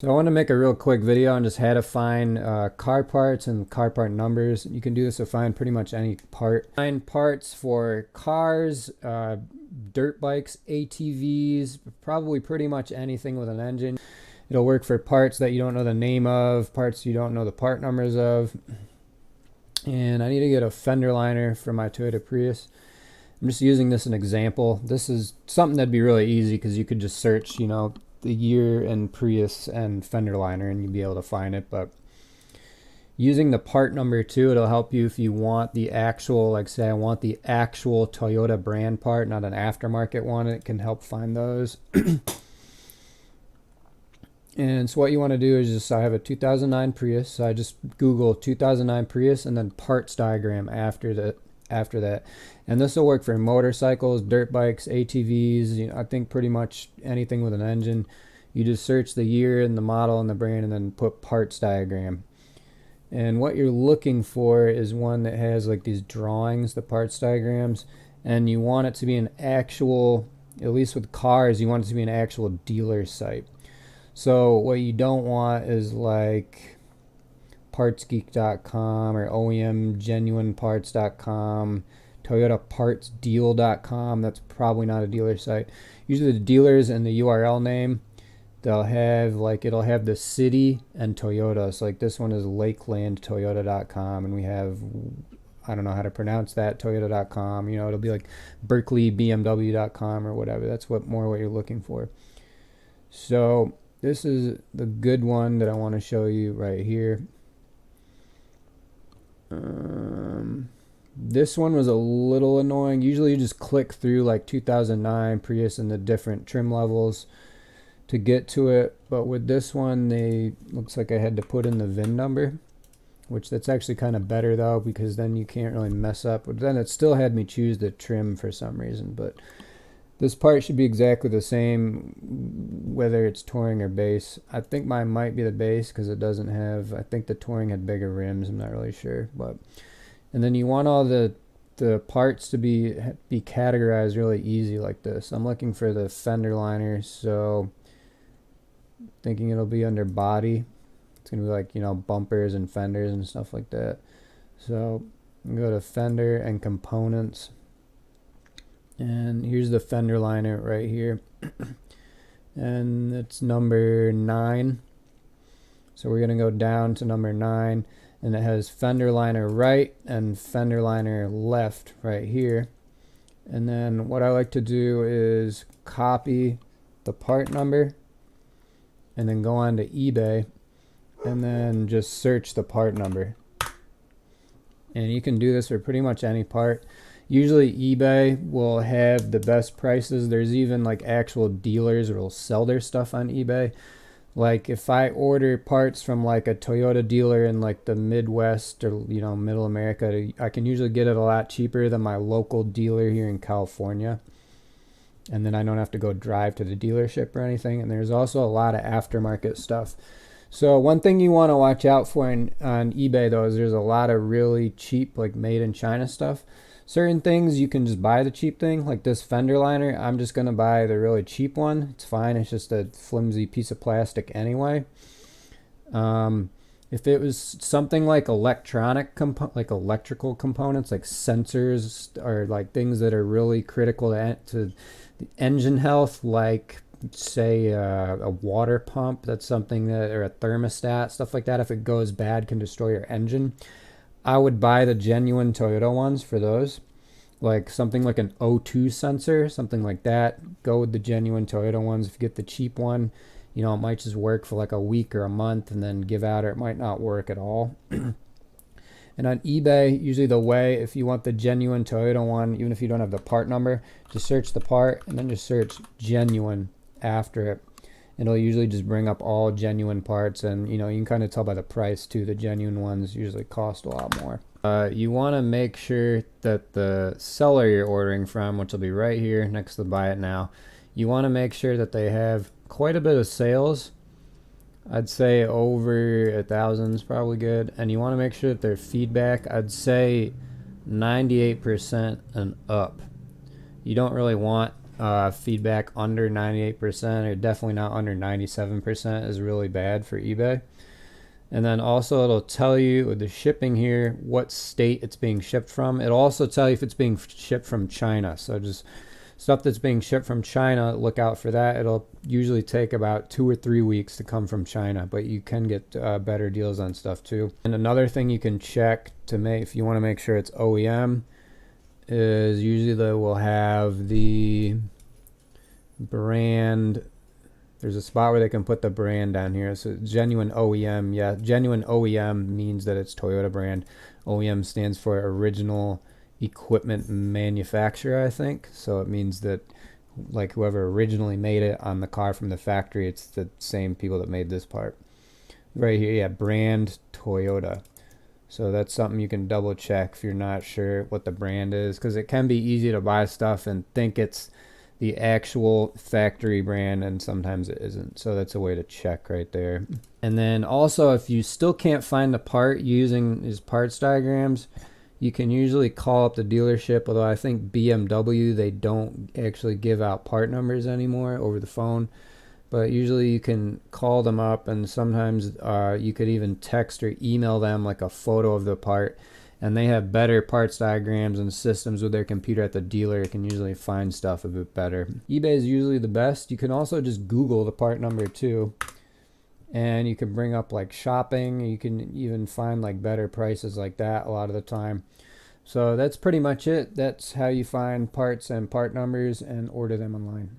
So I want to make a real quick video on just how to find car parts and car part numbers. You can do this to find pretty much any part. Find parts for cars, dirt bikes, ATVs, probably pretty much anything with an engine. It'll work for parts that you don't know the name of, parts you don't know the part numbers of. And I need to get a fender liner for my Toyota Prius. I'm just using this as an example. This is something that'd be really easy because you could just search, the year and Prius and fender liner and you'd be able to find it. But using the part number too, it'll help you if you want the actual, like say I want the actual Toyota brand part, not an aftermarket one. It can help find those. And so what you want to do is just, I have a 2009 Prius, so I just Google 2009 Prius and then parts diagram after that. And this will work for motorcycles, dirt bikes, ATVs, I think pretty much anything with an engine. You just search the year and the model and the brand and then put parts diagram. And what you're looking for is one that has like these drawings, the parts diagrams, and you want it to be an actual, at least with cars, you want it to be an actual dealer site. So what you don't want is like partsgeek.com or OEM genuineparts.com, toyotapartsdeal.com. That's probably not a dealer site. Usually the dealers and the URL name, they'll have like, it'll have the city and Toyota. So like this one is lakelandtoyota.com and we have, I don't know how to pronounce that, toyota.com. It'll be like berkeley.bmw.com or whatever. That's what you're looking for. So this is the good one that I want to show you right here. This one was a little annoying. Usually you just click through like 2009 Prius and the different trim levels to get to it, but with this one looks like I had to put in the VIN number, which that's actually kind of better though, because then you can't really mess up. But then it still had me choose the trim for some reason. But this part should be exactly the same whether it's touring or base. I think mine might be the base because it doesn't have, I think the touring had bigger rims, I'm not really sure. But and then you want all the parts to be categorized really easy like this. I'm looking for the fender liner, so thinking it'll be under body. It's gonna be like, bumpers and fenders and stuff like that. So I'm gonna go to fender and components. And here's the fender liner right here. And it's number 9. So we're going to go down to number 9. And it has fender liner right and fender liner left right here. And then what I like to do is copy the part number and then go on to eBay and then just search the part number. And you can do this for pretty much any part. Usually eBay will have the best prices. There's even like actual dealers that will sell their stuff on eBay. Like if I order parts from like a Toyota dealer in like the Midwest or Middle America, I can usually get it a lot cheaper than my local dealer here in California. And then I don't have to go drive to the dealership or anything. And there's also a lot of aftermarket stuff. So one thing you want to watch out for on eBay though is there's a lot of really cheap like made in China stuff. Certain things you can just buy the cheap thing, like this fender liner. I'm just going to buy the really cheap one. It's fine. It's just a flimsy piece of plastic anyway. If it was something like electrical components, like sensors or like things that are really critical to the engine health, like say a water pump, that's something that, or a thermostat, stuff like that, if it goes bad can destroy your engine. I would buy the genuine Toyota ones for those. Like something like an O2 sensor, something like that. Go with the genuine Toyota ones. If you get the cheap one, it might just work for like a week or a month and then give out, or it might not work at all. And on eBay, usually if you want the genuine Toyota one, even if you don't have the part number, just search the part and then just search genuine after it. It'll usually just bring up all genuine parts, and you can kind of tell by the price too. The genuine ones usually cost a lot more. You want to make sure that the seller you're ordering from, which will be right here next to buy it now, you want to make sure that they have quite a bit of sales. I'd say over 1,000 is probably good, and you want to make sure that their feedback, I'd say 98% and up. You don't really want feedback under 98%, or definitely not under 97%, is really bad for eBay. And then also it'll tell you with the shipping here what state it's being shipped from. It'll also tell you if it's being shipped from China. So just stuff that's being shipped from China, look out for that. It'll usually take about 2 or 3 weeks to come from China, but you can get better deals on stuff too. And another thing you can check to make, if you want to make sure it's OEM, is usually they will have the brand. There's a spot where they can put the brand down here. So genuine OEM. Yeah, genuine OEM means that it's Toyota brand. OEM stands for original equipment manufacturer, I think. So it means that like whoever originally made it on the car from the factory, it's the same people that made this part. Right here, yeah, brand Toyota. So that's something you can double check if you're not sure what the brand is, because it can be easy to buy stuff and think it's the actual factory brand, and sometimes it isn't. So that's a way to check right there. And then also, if you still can't find the part using these parts diagrams, you can usually call up the dealership, although I think BMW, they don't actually give out part numbers anymore over the phone. But usually you can call them up, and sometimes you could even text or email them like a photo of the part, and they have better parts diagrams and systems with their computer at the dealer. You can usually find stuff a bit better. eBay is usually the best. You can also just Google the part number too, and you can bring up like shopping. You can even find like better prices like that a lot of the time. So that's pretty much it. That's how you find parts and part numbers and order them online.